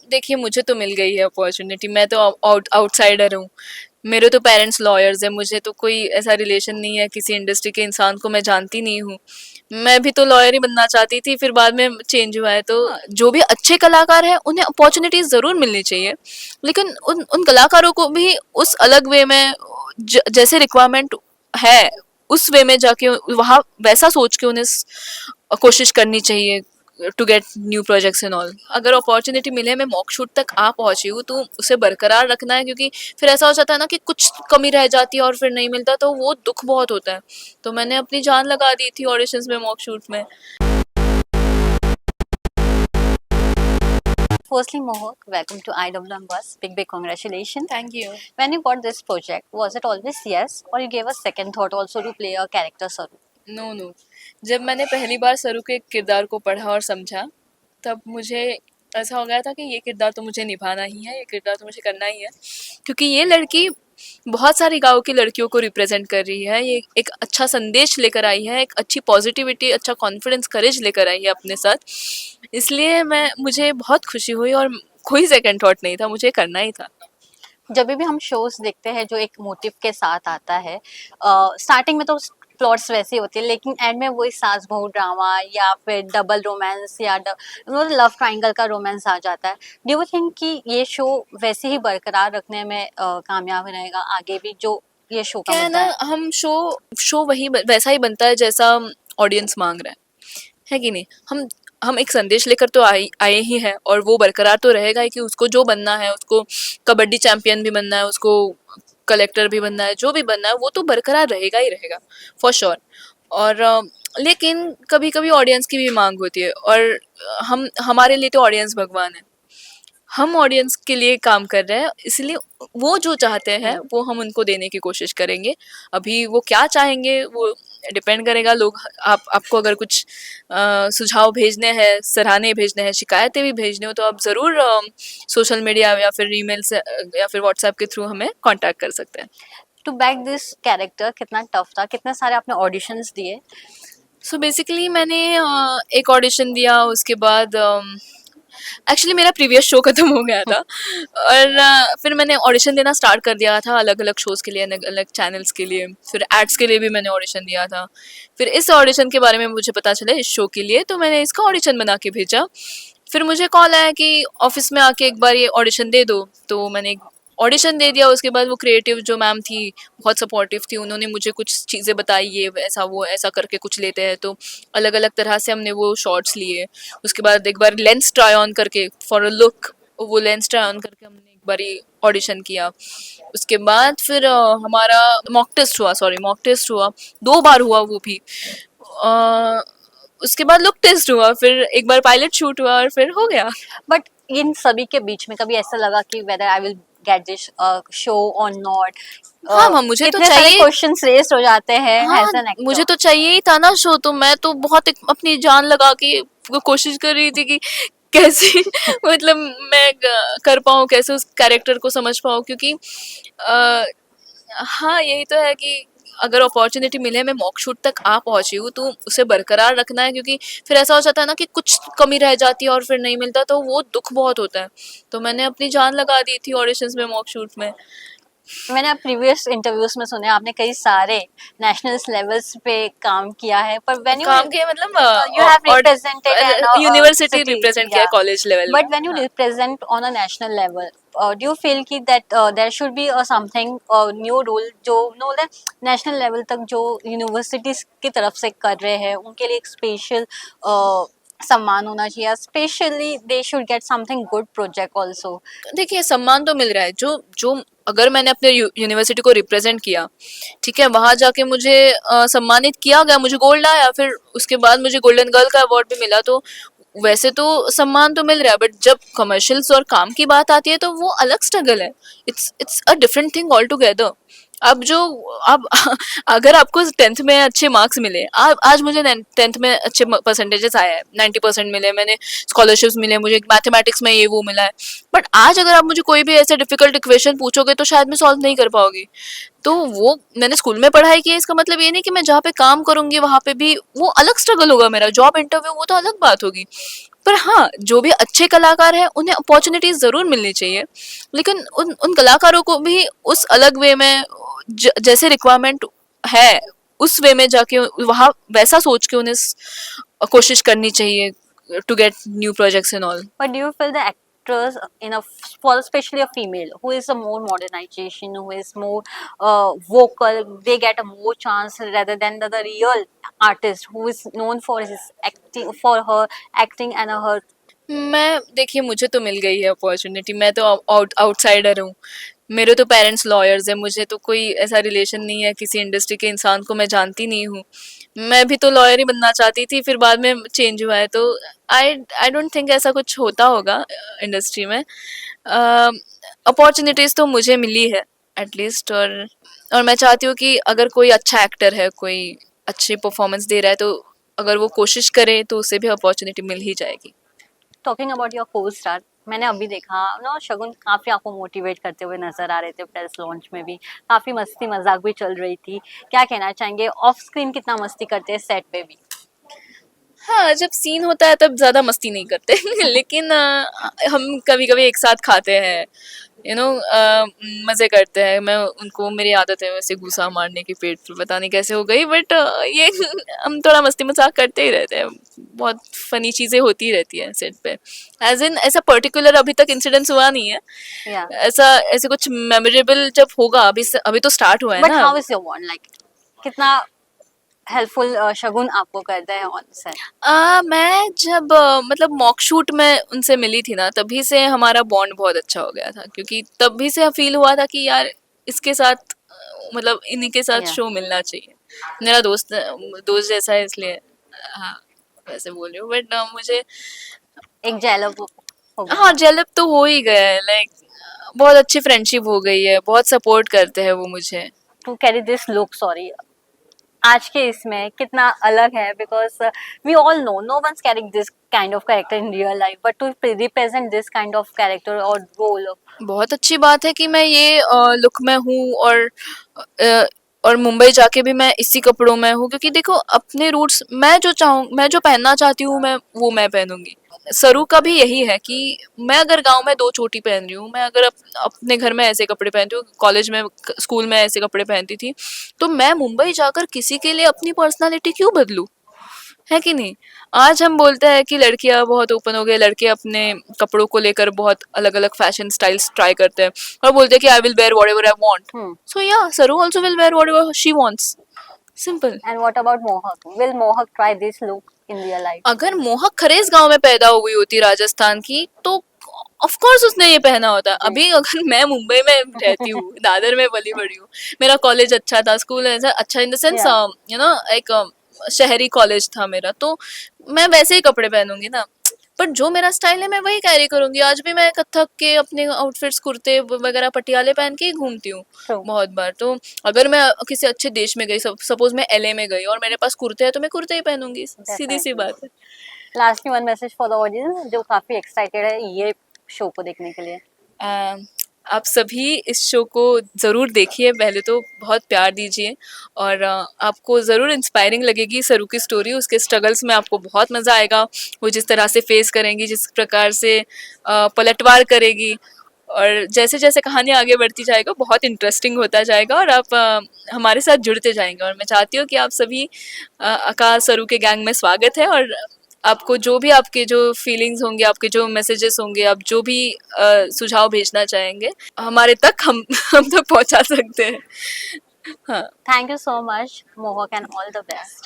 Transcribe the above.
देखिए, मुझे तो मिल गई है अपॉर्चुनिटी, मैं तो आउटसाइडर हूँ। मेरे तो पेरेंट्स लॉयर्स हैं, मुझे तो कोई ऐसा रिलेशन नहीं है, किसी इंडस्ट्री के इंसान को मैं जानती नहीं हूँ। मैं भी तो लॉयर ही बनना चाहती थी, फिर बाद में चेंज हुआ है। तो जो भी अच्छे कलाकार हैं उन्हें अपॉर्चुनिटीज ज़रूर मिलनी चाहिए, लेकिन उन उन कलाकारों को भी उस अलग वे में जैसे रिक्वायरमेंट है, उस वे में जाके वहाँ वैसा सोच के उन्हें कोशिश करनी चाहिए to get new projects and all. अगर अपॉर्चुनिटी मिले, मैं मॉक शूट तक आ पहुंची हूँ, तो उसे बरकरार रखना है, क्योंकि फिर ऐसा हो जाता है ना कि कुछ कमी रह जाती है और फिर नहीं मिलता, तो वो दुख बहुत होता है। तो मैंने अपनी जान लगा दी थी ऑडिशंस में, मॉक शूट में। Firstly, Mohak, welcome to IWM Bus. Big congratulations. Thank you. When you got this project, was it always yes, or you gave a second thought also to play a character Saru? No no, जब मैंने पहली बार सरू के किरदार को पढ़ा और समझा, तब मुझे ऐसा हो गया था कि ये किरदार तो मुझे निभाना ही है, ये किरदार तो मुझे करना ही है, क्योंकि ये लड़की बहुत सारी गाँव की लड़कियों को रिप्रेजेंट कर रही है। ये एक अच्छा संदेश लेकर आई है, एक अच्छी पॉजिटिविटी, अच्छा कॉन्फिडेंस, करेज लेकर आई है अपने साथ। इसलिए मुझे बहुत खुशी हुई और कोई सेकंड थॉट नहीं था, मुझे करना ही था। जब भी हम शोज देखते हैं जो एक मोटिव के साथ आता है, स्टार्टिंग में तो प्लॉट्स वैसे होते हैं, लेकिन एंड में वही सास बहू ड्रामा या फिर डबल रोमांस या लव ट्रायंगल का रोमांस आ जाता है। डू यू थिंक कि ये शो वैसे ही बरकरार रखने में कामयाब रहेगा आगे भी, जो ये शो का क्या है मुद्दा ना, है? हम शो वही वैसा ही बनता है जैसा ऑडियंस मांग रहा है कि नहीं। हम एक संदेश लेकर तो आए ही हैं, और वो बरकरार तो रहेगा ही कि उसको जो बनना है, उसको कबड्डी चैंपियन भी बनना है, उसको कलेक्टर भी बनना है, जो भी बनना है वो तो बरकरार रहेगा ही रहेगा, फॉर श्योर। और लेकिन कभी कभी ऑडियंस की भी मांग होती है, और हमारे लिए तो ऑडियंस भगवान है। हम ऑडियंस के लिए काम कर रहे हैं, इसलिए वो जो चाहते हैं वो हम उनको देने की कोशिश करेंगे। अभी वो क्या चाहेंगे वो डिपेंड करेगा। लोग आपको अगर कुछ सुझाव भेजने हैं, सराहने भेजने हैं, शिकायतें भी भेजने हो, तो आप ज़रूर सोशल मीडिया या फिर ईमेल से या फिर व्हाट्सएप के थ्रू हमें कांटेक्ट कर सकते हैं। टू बैक दिस कैरेक्टर कितना टफ था, कितने सारे आपने ऑडिशंस दिए? सो बेसिकली मैंने एक ऑडिशन दिया, उसके बाद एक्चुअली मेरा प्रीवियस शो खत्म हो गया था, और फिर मैंने ऑडिशन देना स्टार्ट कर दिया था अलग अलग शोज़ के लिए, अलग अलग चैनल्स के लिए, फिर एड्स के लिए भी मैंने ऑडिशन दिया था। फिर इस ऑडिशन के बारे में मुझे पता चला इस शो के लिए, तो मैंने इसका ऑडिशन बना के भेजा। फिर मुझे कॉल आया कि ऑफिस में आके एक बार ये ऑडिशन दे दो, तो मैंने ऑडिशन दे दिया। उसके बाद वो क्रिएटिव जो मैम थी बहुत सपोर्टिव थी, उन्होंने मुझे कुछ चीज़ें बताई, ये ऐसा वो ऐसा करके कुछ लेते हैं, तो अलग अलग तरह से हमने वो शॉट्स लिए। उसके बाद एक बार लेंस ट्राई ऑन करके फॉर अ लुक, वो लेंस ट्राई ऑन करके हमने एक बार ऑडिशन किया। उसके बाद फिर हमारा मॉक टेस्ट हुआ, 2 बार हुआ वो भी। अ, उसके बाद लुक टेस्ट हुआ, फिर एक बार पायलट शूट हुआ, और फिर हो गया। बट इन सभी के बीच में कभी ऐसा लगा कि whether I will get this show और नॉट? हाँ, मुझे तो कितने सारे चाहिए। क्वेश्चंस रेस्ड हो जाते हैं हाँ, एज एन मुझे एक्टर। तो चाहिए ही था ना शो, तो मैं तो बहुत अपनी जान लगा के वो कोशिश कर रही थी कि कैसे मतलब मैं कर पाऊँ, कैसे उस कैरेक्टर को समझ पाऊँ, क्योंकि आ, हाँ, यही तो है कि अगर अपॉर्चुनिटी मिले, मैं मॉक शूट तक आ पहुंची हूँ, तो उसे बरकरार रखना है, क्योंकि फिर ऐसा हो जाता है ना कि कुछ कमी रह जाती है और फिर नहीं मिलता, तो वो दुख बहुत होता है। तो मैंने अपनी जान लगा दी थी ऑडिशंस में, मॉक शूट में। मैंने आप प्रीवियस इंटरव्यूज में सुने आपने कई सारे नेशनल लेवल्स पे काम किया है, पर व्हेन यू काम किया मतलब you have represented an university city, represent किया, yeah. कॉलेज लेवल But में। when you हाँ। represent on a national level, do you feel कि that there should be something new rule जो no national level तक जो universities की तरफ से कर रहे हैं उनके लिए एक स्पेशल सम्मान होना चाहिए, specially they should get something good project also? देखिए, सम्मान तो मिल रहा है, जो जो अगर मैंने अपने यूनिवर्सिटी को रिप्रेजेंट किया, ठीक है, वहां जाके मुझे सम्मानित किया गया, मुझे गोल्ड आया, फिर उसके बाद मुझे गोल्डन गर्ल का अवार्ड भी मिला, तो वैसे तो सम्मान तो मिल रहा है, बट जब कमर्शियल्स और काम की बात आती है तो वो अलग स्ट्रगल है। It's a different thing all together. अब जो अब अगर आपको 10th में अच्छे मार्क्स मिले, आज मुझे 10th में अच्छे परसेंटेजेस आए हैं, 90% मिले, मैंने स्कॉलरशिप्स मिले, मुझे मैथमेटिक्स में ये वो मिला है, बट आज अगर आप मुझे कोई भी ऐसे डिफिकल्ट इक्वेशन पूछोगे तो शायद मैं सॉल्व नहीं कर पाऊंगी। तो वो मैंने स्कूल में पढ़ाई की है, इसका मतलब ये नहीं कि मैं जहाँ पे काम करूंगी वहां पे भी वो अलग स्ट्रगल होगा मेरा। जॉब इंटरव्यू वो तो अलग बात होगी, पर हाँ, जो भी अच्छे कलाकार हैं उन्हें अपॉर्चुनिटीज जरूर मिलनी चाहिए, लेकिन उन उन कलाकारों को भी उस अलग वे में जैसे रिक्वायरमेंट है उस वे में जाके वहाँ वैसा सोच के उन्हें कोशिश करनी चाहिए to get new projects and all. But do you feel the actors in a for especially a female who is a more modernization, who is more vocal, they get a more chance rather than the real artist who is known for his acting, for her acting and her. मैं देखिए मुझे तो मिल गई है opportunity, मैं तो outsider हूँ, मेरे तो पेरेंट्स लॉयर्स हैं, मुझे तो कोई ऐसा रिलेशन नहीं है किसी इंडस्ट्री के इंसान को, मैं जानती नहीं हूँ. मैं भी तो लॉयर ही बनना चाहती थी, फिर बाद में चेंज हुआ है, तो आई आई डोंट थिंक ऐसा कुछ होता होगा इंडस्ट्री में. अपॉर्चुनिटीज़ तो मुझे मिली है एटलीस्ट, और मैं चाहती हूँ कि अगर कोई अच्छा एक्टर है, कोई अच्छी परफॉर्मेंस दे रहा है, तो अगर वो कोशिश करे तो उसे भी अपॉर्चुनिटी मिल ही जाएगी. टॉकिंग अबाउट योर को स्टार, मैंने अभी देखा ना शगुन काफी आपको मोटिवेट करते हुए नजर आ रहे थे, प्रेस लॉन्च में भी काफी मस्ती मजाक भी चल रही थी. क्या कहना चाहेंगे, ऑफ स्क्रीन कितना मस्ती करते हैं, सेट पे भी? हाँ, जब सीन होता है तब ज़्यादा मस्ती नहीं करते लेकिन हम कभी कभी एक साथ खाते हैं, मज़े करते हैं. मैं उनको, मेरी आदत है वैसे घुसा मारने की पेट पे, पता नहीं कैसे हो गई, बट ये हम थोड़ा मस्ती मजाक करते ही रहते हैं. बहुत फनी चीज़ें होती रहती हैं सेट पे. एज इन ऐसा पर्टिकुलर अभी तक इंसिडेंस हुआ नहीं है. या ऐसे कुछ मेमोरेबल जब होगा, अभी तो स्टार्ट हुआ है बट ना. How is your bond, like कितना हेल्पफुल शगुन आपको करता है ऑन सेट? मैं जब मतलब मॉक शूट में उनसे मिली थी ना, तभी से हमारा बॉन्ड बहुत अच्छा हो गया था, क्योंकि तभी से फील हुआ था कि यार इसके साथ मतलब इन्हीं के साथ या शो मिलना चाहिए. मेरा दोस्त जैसा है, इसलिए हाँ वैसे बोल रही हूँ, बट मुझे एक जेलव हो गया. हाँ जेलप तो हो ही गया है. लाइक बहुत अच्छी फ्रेंडशिप हो गई है, बहुत सपोर्ट करते हैं वो मुझे. To carry this look, sorry, आज के इसमें कितना अलग है, because we all know once carrying this kind of character in real life, but to represent this kind of character और रोल. बहुत अच्छी बात है कि मैं ये लुक में हूँ, अ, और मुंबई जाके भी मैं इसी कपड़ों में हूँ, क्योंकि देखो अपने रूट्स, मैं जो पहनना चाहती हूँ मैं पहनूंगी. सरू का भी यही है कि मैं अगर गांव में 2 चोटी पहन रही हूँ, मैं अगर अपने घर में ऐसे कपड़े पहनती हूँ, कॉलेज में स्कूल में ऐसे कपड़े पहनती थी, तो मैं मुंबई जाकर किसी के लिए अपनी पर्सनालिटी क्यों बदलूं, है कि नहीं. आज हम बोलते हैं कि लड़कियां बहुत ओपन हो गए, लड़के अपने कपड़ों को लेकर बहुत अलग अलग फैशन स्टाइल्स ट्राई करते हैं और बोलते हैं कि I will wear whatever I want. So या Saru also will wear whatever she wants. Simple. And what about Mohak, will Mohak try this look in real life? अगर मोहक खरेज गांव में पैदा हुई होती राजस्थान की, तो ऑफ कोर्स उसने ये पहना होता. अभी अगर मैं मुंबई में रहती हूँ, दादर में पली बड़ी हूँ, मेरा कॉलेज अच्छा था, स्कूल ऐसा अच्छा इन द सेंस, एक शहरी कॉलेज था मेरा, तो मैं वैसे ही कपड़े पहनूंगी ना. पर जो मेरा स्टाइल है मैं वही कैरी करूंगी. आज भी मैं कथक के अपने आउटफिट्स, कुर्ते वगैरह पटियाले पहन के ही घूमती हूँ बहुत बार. तो अगर मैं किसी अच्छे देश में गई, सपोज मैं LA में गई और मेरे पास कुर्ते हैं, तो मैं कुर्ते ही पहनूंगी. सीधी सी बात है. Lastly one message for the audience जो काफी एक्साइटेड है ये शो को देखने के लिए. आप सभी इस शो को ज़रूर देखिए. पहले तो बहुत प्यार दीजिए, और आपको ज़रूर इंस्पायरिंग लगेगी सरू की स्टोरी. उसके स्ट्रगल्स में आपको बहुत मज़ा आएगा, वो जिस तरह से फेस करेंगी, जिस प्रकार से पलटवार करेगी, और जैसे जैसे कहानी आगे बढ़ती जाएगा बहुत इंटरेस्टिंग होता जाएगा, और आप हमारे साथ जुड़ते जाएंगे. और मैं चाहती हूँ कि आप सभी आकाश सरू के गैंग में स्वागत है, और आपको जो भी आपके जो फीलिंग्स होंगे, आपके जो मैसेजेस होंगे, आप जो भी सुझाव भेजना चाहेंगे हमारे तक, हम तक पहुंचा सकते हैं. हाँ. थैंक यू सो मच मोहक एंड ऑल द बेस्ट.